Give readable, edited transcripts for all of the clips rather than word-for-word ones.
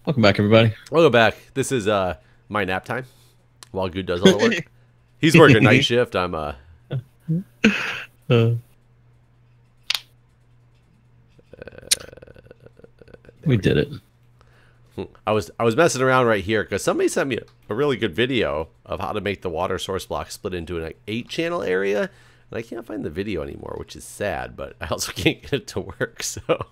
Welcome back, everybody. Welcome back. This is my nap time while Guude does all the work. He's working night shift. I'm we did it. I was messing around right here because somebody sent me a really good video of how to make the water source block split into an 8-channel area, and I can't find the video anymore, which is sad. But I also can't get it to work. So.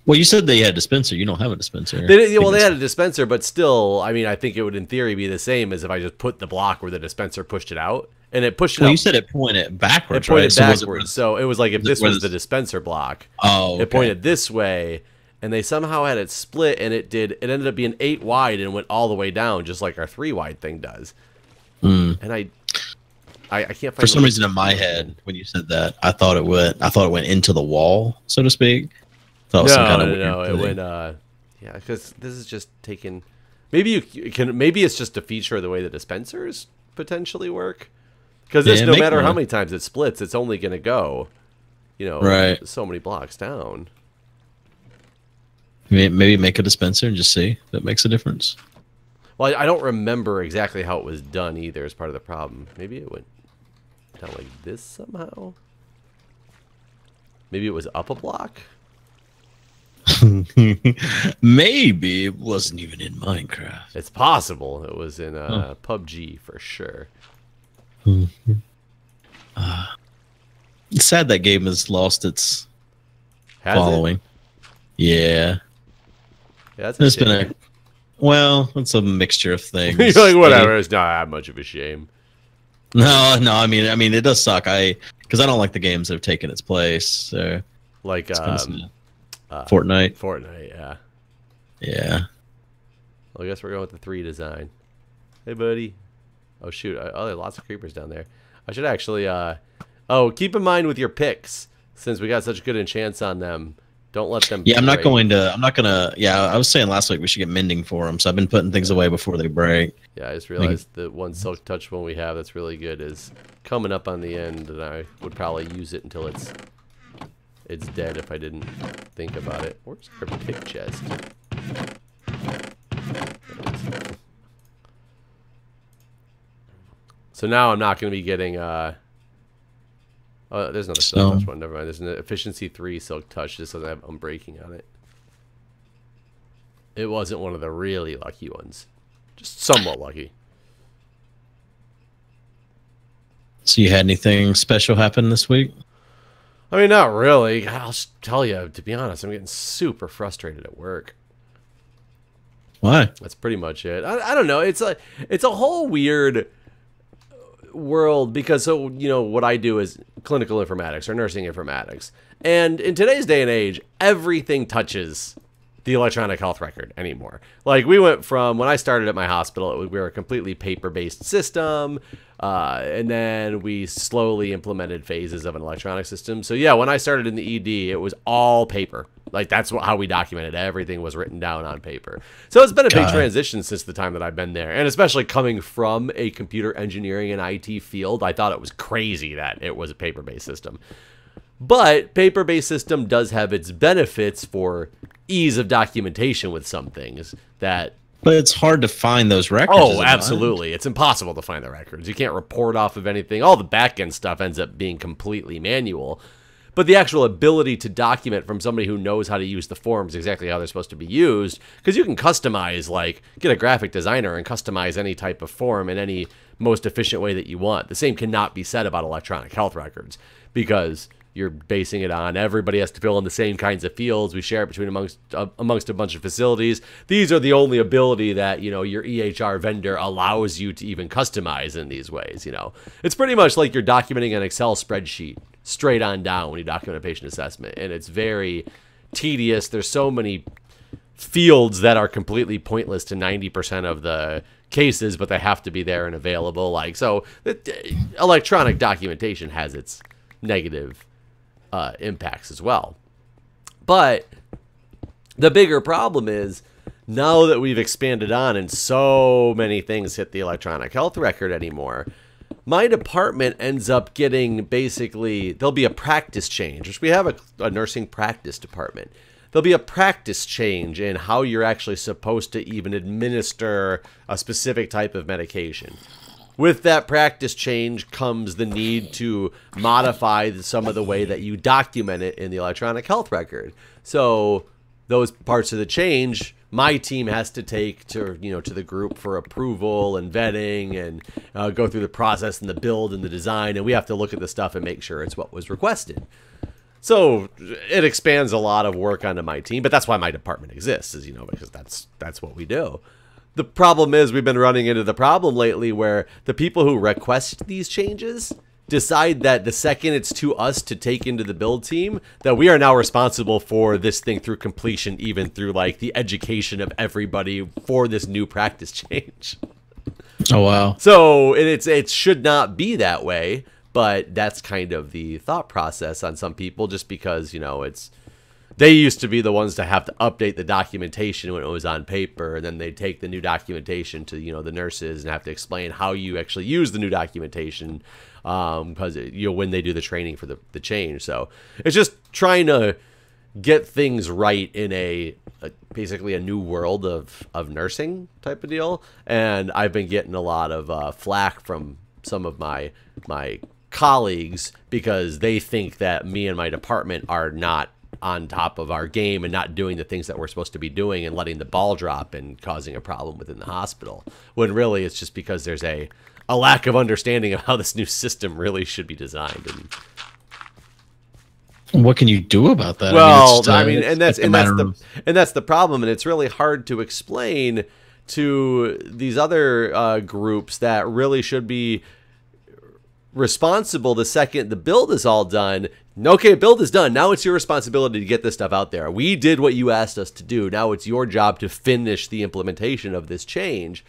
Well, you said they had a dispenser. You don't have a dispenser. They had a dispenser, but still, I mean, I think it would, in theory, be the same as if I just put the block where the dispenser pushed it out, and it pushed it out. You said it pointed backwards, it pointed right? backwards. So it was like if this was the dispenser block, okay. It pointed this way, and they somehow had it split, and it ended up being 8 wide and went all the way down, just like our 3 wide thing does. And I can't find. For some reason, in my head, when you said that, I thought it went into the wall, so to speak. No, it went. Yeah, because this is just taking. Maybe you can. Maybe it's just a feature of the way the dispensers potentially work. Because no matter how many times it splits, it's only going to go, so many blocks down. Maybe make a dispenser and just see if it makes a difference. Well, I don't remember exactly how it was done either. As part of the problem, maybe it went down like this somehow. Maybe it was up a block. Maybe it wasn't even in Minecraft. It's possible it was in PUBG for sure. It's sad that game has lost its following. It? Yeah, that's it's been it's a mixture of things. You're like, whatever, it's not that much of a shame. No, I mean it does suck. Because I don't like the games that have taken its place. So like Fortnite, yeah. Well, I guess we're going with the 3 design. Hey, buddy. Oh shoot! There are lots of creepers down there. I should actually. Keep in mind with your picks, since we got such good enchants on them. Don't let them. Yeah, I'm not gonna. Yeah, I was saying last week we should get mending for them. So I've been putting things away before they break. Yeah, I just realized the one silk touch one we have that's really good is coming up on the end, and I would probably use it until it's dead if I didn't think about it. Where's our pick chest? So now I'm not going to be getting. Oh, there's another silk touch one. Never mind. There's an efficiency 3 silk touch. This doesn't have unbreaking on it. It wasn't one of the really lucky ones. Just somewhat lucky. So you had anything special happen this week? I mean, not really. I'll just tell you, to be honest, I'm getting super frustrated at work. Why? That's pretty much it. I don't know. It's a whole weird world because what I do is clinical informatics or nursing informatics. And in today's day and age, everything touches the electronic health record anymore. Like, we went from, when I started at my hospital, we were a completely paper-based system, and then we slowly implemented phases of an electronic system. So yeah, when I started in the ED, it was all paper. Like, that's how we documented. Everything was written down on paper. So it's been a big transition since the time that I've been there. And especially coming from a computer engineering and IT field, I thought it was crazy that it was a paper-based system. But paper-based system does have its benefits for ease of documentation with some things that... But it's hard to find those records. Oh, absolutely. It's impossible to find the records. You can't report off of anything. All the back-end stuff ends up being completely manual. But the actual ability to document from somebody who knows how to use the forms exactly how they're supposed to be used, because you can customize, like, get a graphic designer and customize any type of form in any most efficient way that you want. The same cannot be said about electronic health records, because you're basing it on everybody has to fill in the same kinds of fields. We share it between amongst a bunch of facilities. These are the only ability that, your EHR vendor allows you to even customize in these ways, It's pretty much like you're documenting an Excel spreadsheet straight on down when you document a patient assessment. And it's very tedious. There's so many fields that are completely pointless to 90% of the cases, but they have to be there and available. Electronic documentation has its negative impacts as well. But the bigger problem is, now that we've expanded on and so many things hit the electronic health record anymore, my department ends up getting, basically, there'll be a practice change, which we have a nursing practice department. there'll be a practice change in how you're actually supposed to even administer a specific type of medication. With that practice change comes the need to modify some of the way that you document it in the electronic health record. So those parts of the change, my team has to take to the group for approval and vetting, and go through the process and the build and the design, and we have to look at the stuff and make sure it's what was requested. So it expands a lot of work onto my team, but that's why my department exists, is, because that's what we do. The problem is we've been running into the problem lately where the people who request these changes decide that the second it's to us to take into the build team, that we are now responsible for this thing through completion, even through like the education of everybody for this new practice change. Oh, wow. So it should not be that way. But that's kind of the thought process on some people, just because, they used to be the ones to have to update the documentation when it was on paper, and then they take the new documentation to, the nurses and have to explain how you actually use the new documentation, because, when they do the training for the change. So it's just trying to get things right in basically a new world of nursing type of deal. And I've been getting a lot of flack from some of my colleagues because they think that me and my department are not on top of our game and not doing the things that we're supposed to be doing, and letting the ball drop and causing a problem within the hospital, when really it's just because there's a lack of understanding of how this new system really should be designed. And what can you do about that? Well, and that's the problem, and it's really hard to explain to these other groups that really should be responsible the second the build is all done. Okay, build is done. Now it's your responsibility to get this stuff out there. We did what you asked us to do. Now it's your job to finish the implementation of this change,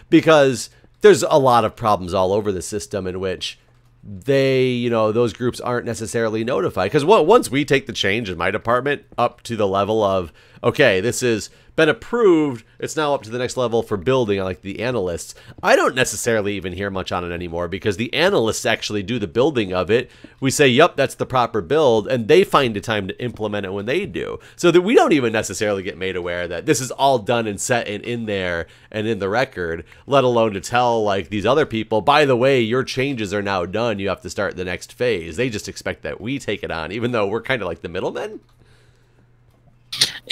because there's a lot of problems all over the system in which those groups aren't necessarily notified. Because once we take the change in my department up to the level of, okay, this has been approved, it's now up to the next level for building, like the analysts, I don't necessarily even hear much on it anymore, because the analysts actually do the building of it. We say, yep, that's the proper build, and they find the time to implement it when they do. So that we don't even necessarily get made aware that this is all done and set and in there and in the record, let alone to tell like these other people, by the way, your changes are now done, you have to start the next phase. They just expect that we take it on, even though we're kind of like the middlemen.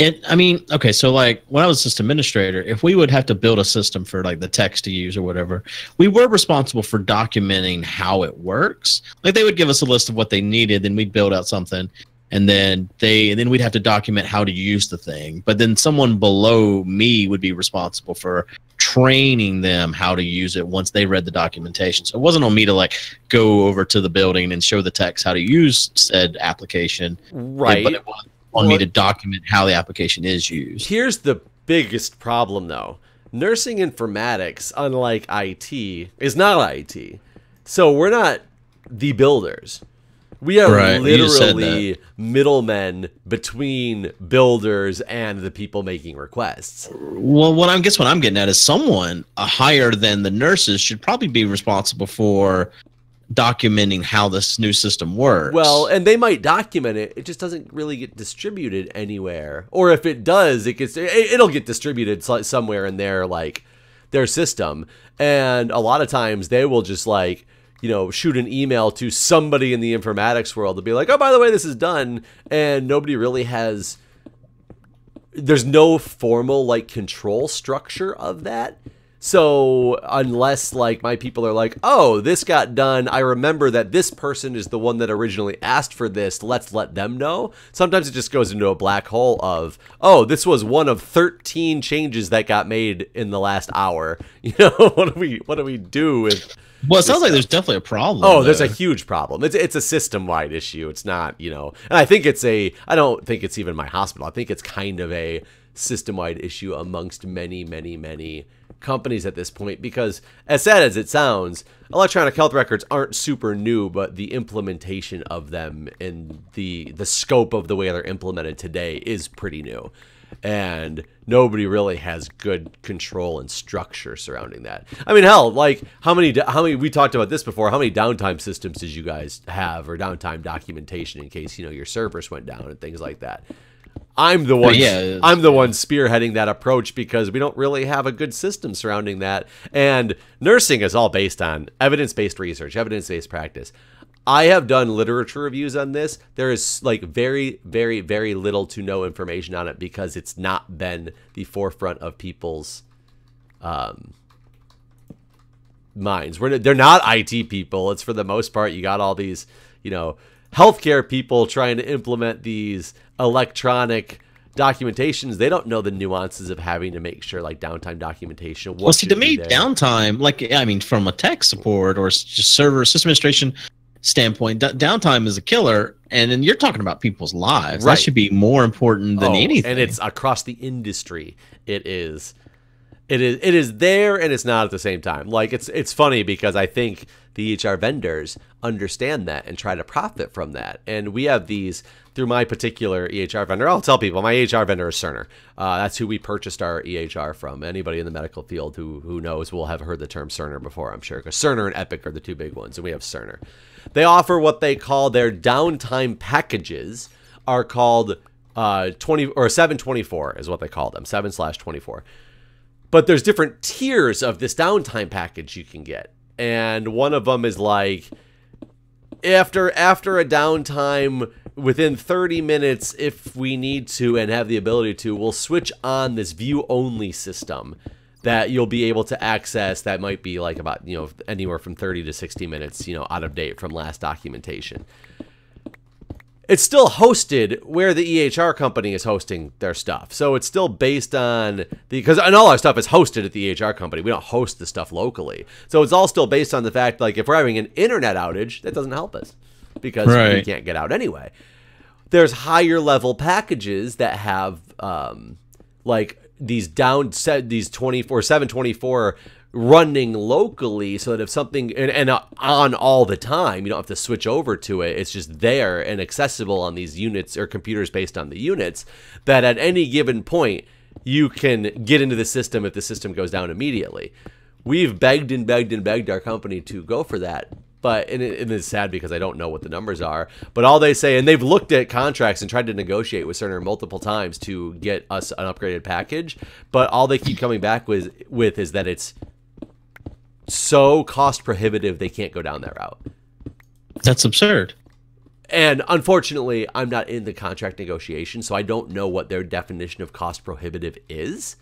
Okay, so like when I was system administrator, if we would have to build a system for like the techs to use or whatever, we were responsible for documenting how it works. Like they would give us a list of what they needed, then we'd build out something, and then we'd have to document how to use the thing. But then someone below me would be responsible for training them how to use it once they read the documentation. So it wasn't on me to like go over to the building and show the techs how to use said application. Right. But it was on me to document how the application is used. Here's the biggest problem, though. Nursing informatics, unlike IT, is not IT. So we're not the builders. We are literally middlemen between builders and the people making requests. Well, what I'm getting at is someone higher than the nurses should probably be responsible for documenting how this new system works. Well, and they might document it. It just doesn't really get distributed anywhere. Or if it does, it'll get distributed somewhere in their system. And a lot of times they will just like, shoot an email to somebody in the informatics world to be like, oh, by the way, this is done. And nobody really there's no formal like control structure of that. So unless like my people are like, oh, this got done, I remember that this person is the one that originally asked for this, let's let them know. Sometimes it just goes into a black hole of, oh, this was one of 13 changes that got made in the last hour. What do we do with? Well, it sounds like there's definitely a problem. Oh, there's a huge problem. It's a system-wide issue. It's not, and I think I don't think it's even my hospital. I think it's kind of a system-wide issue amongst many, many, many companies at this point, because as sad as it sounds, electronic health records aren't super new, but the implementation of them and the scope of the way they're implemented today is pretty new, and nobody really has good control and structure surrounding that. I mean, hell, like how many we talked about this before, how many downtime systems did you guys have, or downtime documentation in case your servers went down and things like that? I'm the one. Yeah, I'm the one spearheading that approach because we don't really have a good system surrounding that. And nursing is all based on evidence-based research, evidence-based practice. I have done literature reviews on this. There is like very, very, very little to no information on it because it's not been the forefront of people's minds. They're not IT people. It's for the most part, you got all these, healthcare people trying to implement these electronic documentations. They don't know the nuances of having to make sure like downtime documentation. Well, see, to me, downtime, from a tech support or just server system administration standpoint, downtime is a killer. And then you're talking about people's lives. Right. That should be more important than anything. And it's across the industry. It is there and it's not at the same time. Like it's funny because I think the EHR vendors understand that and try to profit from that. And we have these through my particular EHR vendor. I'll tell people my EHR vendor is Cerner. That's who we purchased our EHR from. Anybody in the medical field who knows will have heard the term Cerner before, I'm sure, because Cerner and Epic are the two big ones, and we have Cerner. They offer what they call their downtime packages are called 724 is what they call them, 7/24. But there's different tiers of this downtime package you can get. And one of them is like, after a downtime, within 30 minutes, if we need to and have the ability to, we'll switch on this view-only system that you'll be able to access that might be like about, anywhere from 30 to 60 minutes, out of date from last documentation. It's still hosted where the EHR company is hosting their stuff. So it's still based on and all our stuff is hosted at the EHR company. We don't host the stuff locally. So it's all still based on the fact, like, if we're having an internet outage, that doesn't help us because we can't get out anyway. There's higher level packages that have, these 7/24 running locally so that if something and on all the time, you don't have to switch over to it. It's just there and accessible on these units or computers based on the units that at any given point you can get into the system if the system goes down immediately. We've begged and begged and begged our company to go for that. But and it's sad because I don't know what the numbers are. But all they say, and they've looked at contracts and tried to negotiate with Cerner multiple times to get us an upgraded package. But all they keep coming back with is that it's so cost prohibitive they can't go down that route. That's absurd. And unfortunately, I'm not in the contract negotiation, so I don't know what their definition of cost prohibitive is.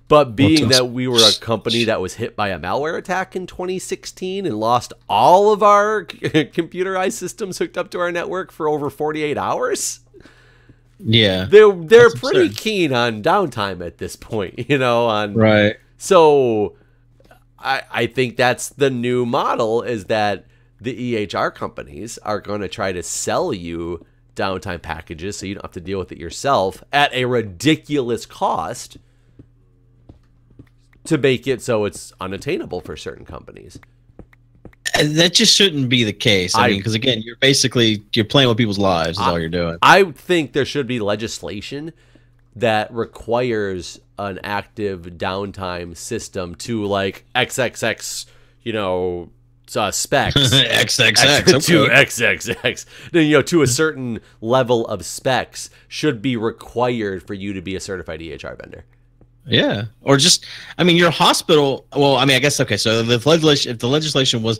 But being that we were a company that was hit by a malware attack in 2016 and lost all of our computerized systems hooked up to our network for over 48 hours, yeah, they're pretty keen on downtime at this point, right. So I think that's the new model, is that the EHR companies are going to try to sell you downtime packages so you don't have to deal with it yourself at a ridiculous cost to make it so it's unattainable for certain companies. That just shouldn't be the case. I mean, because again, you're playing with people's lives is all you're doing. I think there should be legislation that requires an active downtime system to like XXX, specs. XXX. To XXX. To a certain level of specs should be required for you to be a certified EHR vendor. Yeah. Or just, your hospital, I guess, okay, so if the legislation was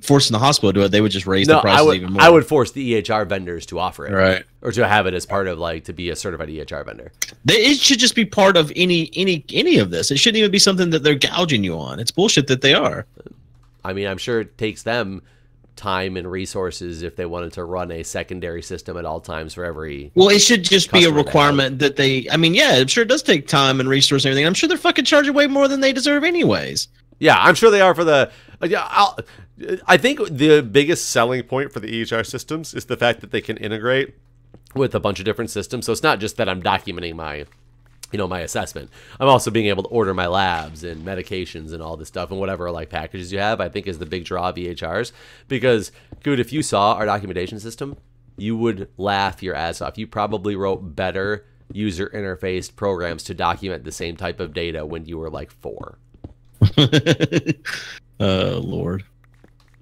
forcing the hospital to do it, they would just raise the prices even more. I would force the EHR vendors to offer it. Right. Or to have it as part of, to be a certified EHR vendor. It should just be part of any of this. It shouldn't even be something that they're gouging you on. It's bullshit that they are. I'm sure it takes them time and resources if they wanted to run a secondary system at all times for every. Well, it should just be a requirement that they. Yeah, I'm sure it does take time and resources and everything. I'm sure they're fucking charging way more than they deserve, anyways. Yeah, I'm sure they are for the. I think the biggest selling point for the EHR systems is the fact that they can integrate with a bunch of different systems. So it's not just that I'm documenting my assessment. I'm also being able to order my labs and medications and all this stuff and whatever packages you have, I think is the big draw of EHRs. Because, Guude, if you saw our documentation system, you would laugh your ass off. You probably wrote better user interface programs to document the same type of data when you were 4. Oh, Lord.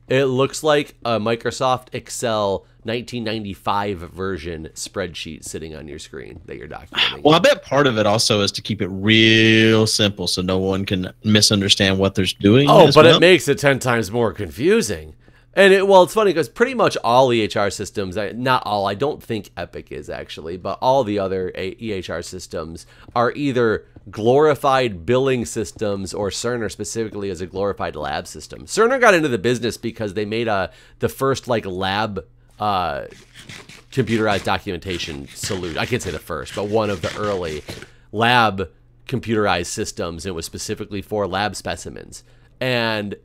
It looks like a Microsoft Excel 1995 version spreadsheet sitting on your screen that you're documenting. Well, I bet part of it also is to keep it real simple so no one can misunderstand what they're doing. Oh, but it makes it 10 times more confusing. And it's funny because pretty much all EHR systems, not all, I don't think Epic is actually, but all the other EHR systems are either glorified billing systems, or Cerner specifically is a glorified lab system. Cerner got into the business because they made the first like lab computerized documentation solution. I can't say the first, but one of the early lab computerized systems. It was specifically for lab specimens. And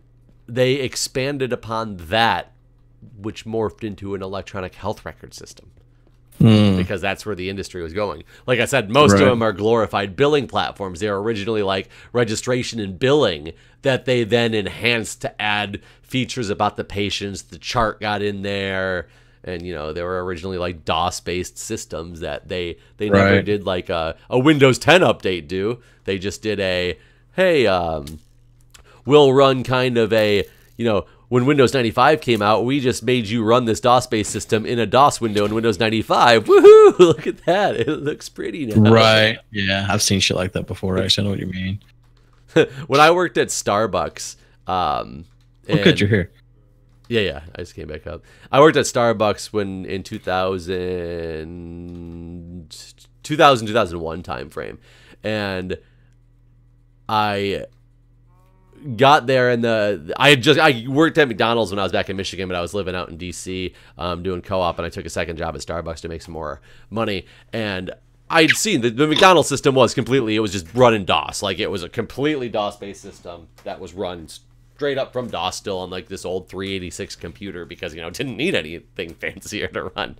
they expanded upon that, which morphed into an electronic health record system. Because that's where the industry was going. Like I said, most of them are glorified billing platforms. They were originally like registration and billing that they then enhanced to add features about the patients. The chart got in there. And, they were originally like DOS-based systems that they never did like a Windows 10 update do. They just did we'll run kind of when Windows 95 came out, we just made you run this DOS-based system in a DOS window in Windows 95. Woohoo! Look at that. It looks pretty now. Right. Yeah, I've seen shit like that before. Actually, I know what you mean. When I worked at Starbucks... good you're here. Yeah, I just came back up. I worked at Starbucks in 2001 time frame. And I got there, and I worked at McDonald's when I was back in Michigan, but I was living out in DC doing co-op, and I took a second job at Starbucks to make some more money. And I'd seen the McDonald's system was just running DOS. Like, it was a completely DOS-based system that was run straight up from DOS still on like this old 386 computer because, it didn't need anything fancier to run.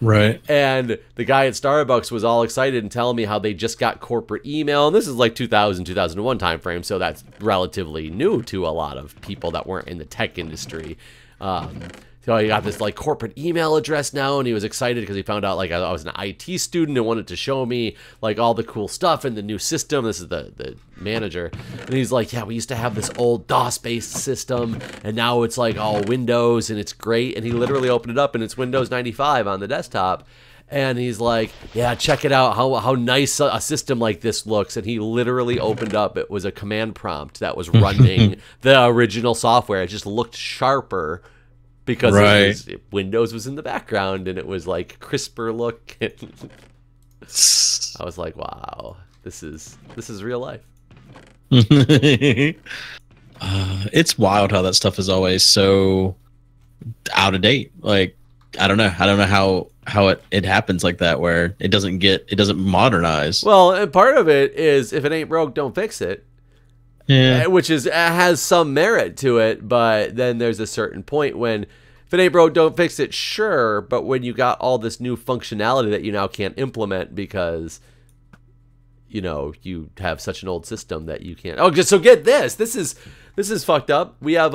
Right. And the guy at Starbucks was all excited and telling me how they just got corporate email. And this is like 2000, 2001 time frame, so that's relatively new to a lot of people that weren't in the tech industry. So he got this like corporate email address now, and he was excited because he found out like I was an IT student and wanted to show me like all the cool stuff in the new system. This is the manager, and he's like, yeah, we used to have this old DOS-based system, and now it's like all Windows, and it's great. And he literally opened it up, and it's Windows 95 on the desktop. And he's like, yeah, check it out, how nice a system like this looks. And he literally opened up, it was a command prompt that was running the original software. It just looked sharper because Windows was in the background, and it was like crisper look. I was like, wow, this is real life. It's wild how that stuff is always so out of date. Like, I don't know how it happens like that, where it doesn't modernize. Well, and part of it is if it ain't broke, don't fix it. Yeah. Which has some merit to it, but then there's a certain point when if it ain't broke, don't fix it, sure, but when you got all this new functionality that you now can't implement because you have such an old system that you can't. Oh, so get this. This is fucked up. We have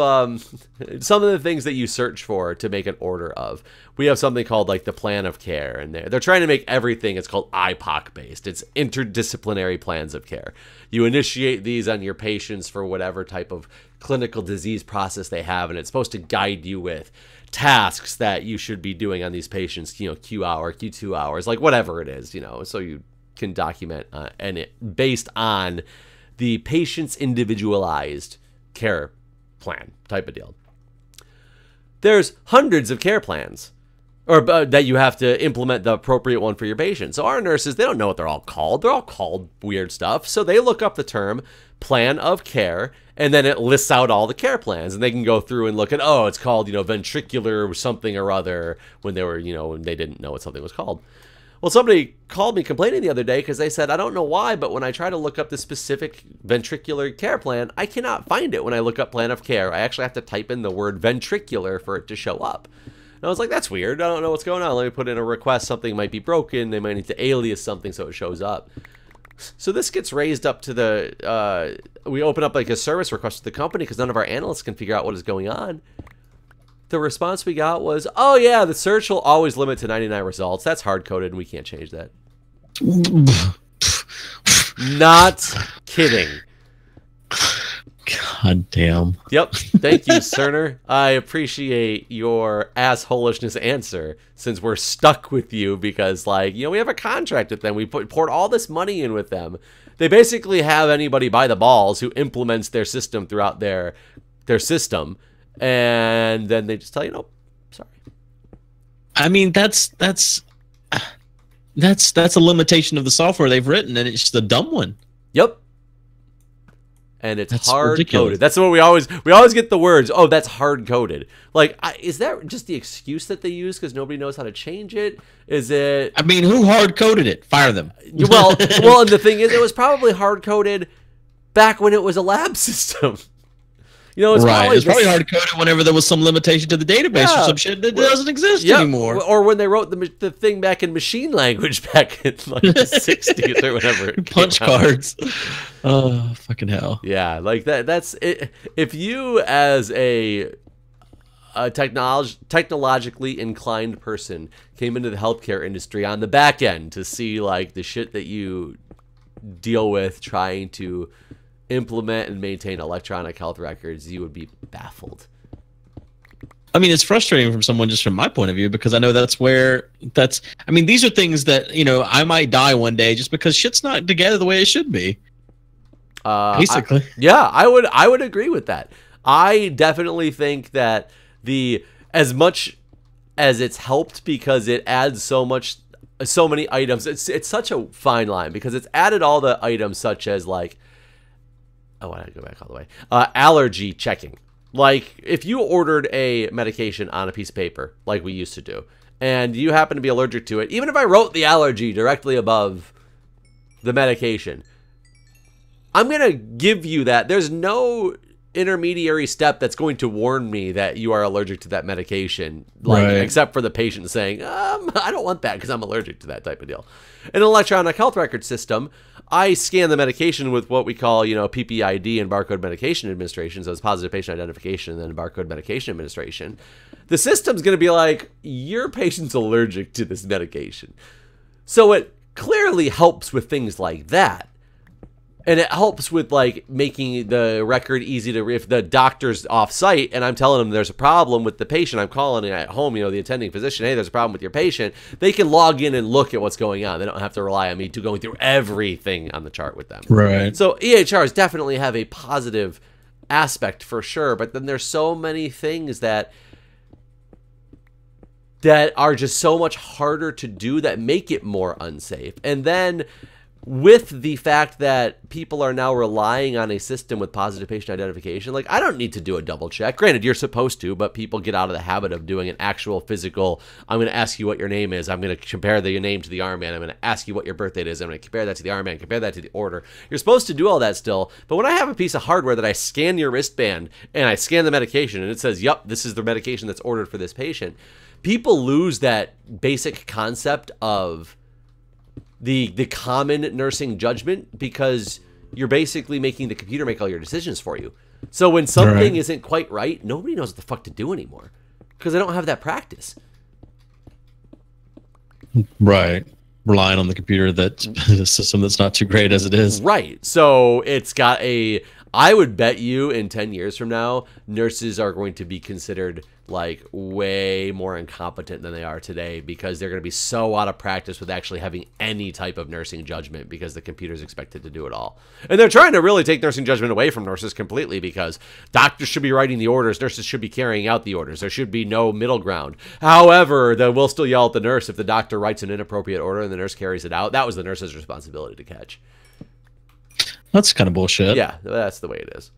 some of the things that you search for to make an order of. We have something called like the plan of care, and they're trying to make everything. It's called IPOC based. It's interdisciplinary plans of care. You initiate these on your patients for whatever type of clinical disease process they have, and it's supposed to guide you with tasks that you should be doing on these patients. Q hour, Q2 hours, like whatever it is. So you can document and it based on the patient's individualized care plan type of deal. There's hundreds of care plans or that you have to implement the appropriate one for your patient. So our nurses, they don't know what they're all called. They're all called weird stuff. So they look up the term plan of care, and then it lists out all the care plans, and they can go through and look at, oh, it's called, ventricular something or other when they were, when they didn't know what something was called. Well, somebody called me complaining the other day because they said, I don't know why, but when I try to look up the specific ventricular care plan, I cannot find it when I look up plan of care. I actually have to type in the word ventricular for it to show up. And I was like, that's weird. I don't know what's going on. Let me put in a request. Something might be broken. They might need to alias something so it shows up. So this gets raised up to the, we open up like a service request to the company because none of our analysts can figure out what is going on. The response we got was, oh yeah, the search will always limit to 99 results. That's hard-coded and we can't change that. Not kidding. God damn. Yep. Thank you, Cerner. I appreciate your assholishness answer, since we're stuck with you because, like, you know, we have a contract with them. We poured all this money in with them. They basically have anybody by the balls who implements their system throughout their system, and then they just tell you, no, sorry. I mean, that's a limitation of the software they've written, and it's just a dumb one. Yep. And it's hard ridiculous. coded. That's what we always get the words. Oh, that's hard coded. Like, is that just the excuse that they use because nobody knows how to change it? Is it? I mean, who hard coded it? Fire them. Well, and the thing is, it was probably hard coded back when it was a lab system. You know, it's probably hard coded whenever there was some limitation to the database or some shit that doesn't exist anymore. Or when they wrote the thing back in machine language back in like the 60s or whatever. Punch cards. Oh, fucking hell. Yeah, like that's it. If you as a technologically inclined person came into the healthcare industry on the back end to see like the shit that you deal with trying to implement and maintain electronic health records, you would be baffled. I mean, it's frustrating from someone just from my point of view because I know I mean, these are things that, you know, I might die one day just because shit's not together the way it should be. Basically. I would agree with that. I definitely think that as much as it's helped because it adds so many items, it's such a fine line because it's added all the items such as like, oh, I had to go back all the way. Allergy checking. Like, if you ordered a medication on a piece of paper, like we used to do, and you happen to be allergic to it, even if I wrote the allergy directly above the medication, I'm going to give you that. There's no intermediary step that's going to warn me that you are allergic to that medication, like except for the patient saying, I don't want that because I'm allergic to that type of deal. In an electronic health record system, I scan the medication with what we call, you know, PPID and barcode medication administration, so it's positive patient identification and then barcode medication administration. The system's going to be like, your patient's allergic to this medication. So it clearly helps with things like that. And it helps with, like, making the record easy to, if the doctor's off-site and I'm telling them there's a problem with the patient, I'm calling at home, you know, the attending physician, hey, there's a problem with your patient, they can log in and look at what's going on. They don't have to rely on me to going through everything on the chart with them. Right. So EHRs definitely have a positive aspect for sure, but then there's so many things that are just so much harder to do that make it more unsafe. And then with the fact that people are now relying on a system with positive patient identification, like, I don't need to do a double check. Granted, you're supposed to, but people get out of the habit of doing an actual physical, I'm going to ask you what your name is. I'm going to compare your name to the armband. I'm going to ask you what your birth date is. I'm going to compare that to the armband, compare that to the order. You're supposed to do all that still. But when I have a piece of hardware that I scan your wristband and I scan the medication and it says, yep, this is the medication that's ordered for this patient, people lose that basic concept of the common nursing judgment because you're basically making the computer make all your decisions for you. So when something isn't quite right, nobody knows what the fuck to do anymore because they don't have that practice. Right. Relying on the computer that's a system that's not too great as it is. Right. So it's got I would bet you in 10 years from now, nurses are going to be considered like way more incompetent than they are today because they're going to be so out of practice with actually having any type of nursing judgment because the computer's expected to do it all. And they're trying to really take nursing judgment away from nurses completely because doctors should be writing the orders, nurses should be carrying out the orders. There should be no middle ground. However, they will still yell at the nurse if the doctor writes an inappropriate order and the nurse carries it out. That was the nurse's responsibility to catch. That's kind of bullshit. Yeah, that's the way it is.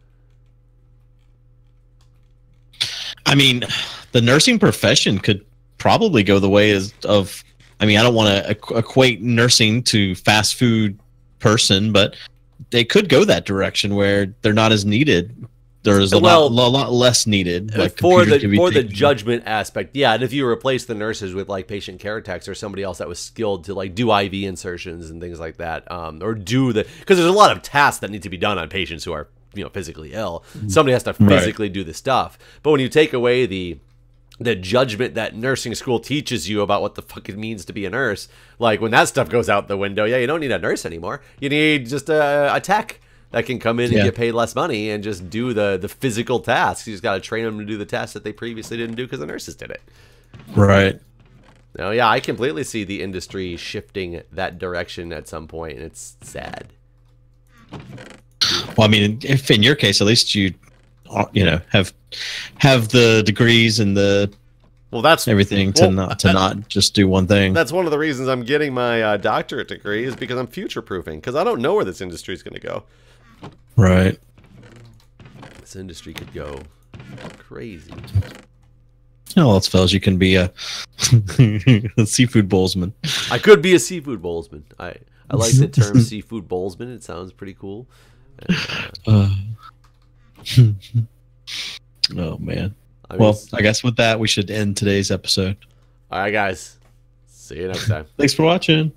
I mean, the nursing profession could probably go the way of, I mean, I don't want to equate nursing to fast food person, but they could go that direction where they're not as needed. There's a lot less needed. Like for the judgment aspect, yeah. And if you replace the nurses with like patient care techs or somebody else that was skilled to like do IV insertions and things like that, or do because there's a lot of tasks that need to be done on patients who are, you know, physically ill. Somebody has to physically do the stuff. But when you take away the judgment that nursing school teaches you about what the fuck it means to be a nurse, like when that stuff goes out the window, yeah, you don't need a nurse anymore. You need just a tech. that can come in and get paid less money and just do the physical tasks. You just got to train them to do the tasks that they previously didn't do because the nurses did it. Right. No, yeah, I completely see the industry shifting that direction at some point, and it's sad. Well, I mean, if in your case, at least you know, have the degrees and the that's everything to not just do one thing. That's one of the reasons I'm getting my doctorate degree, is because I'm future proofing, because I don't know where this industry is going to go. Right. This industry could go crazy. Oh, let's fellas, you can be a seafood bowlsman. I could be a seafood bowlsman. I like the term seafood bowlsman. It sounds pretty cool. Oh man. I guess with that we should end today's episode. All right, guys. See you next time. Thanks for watching.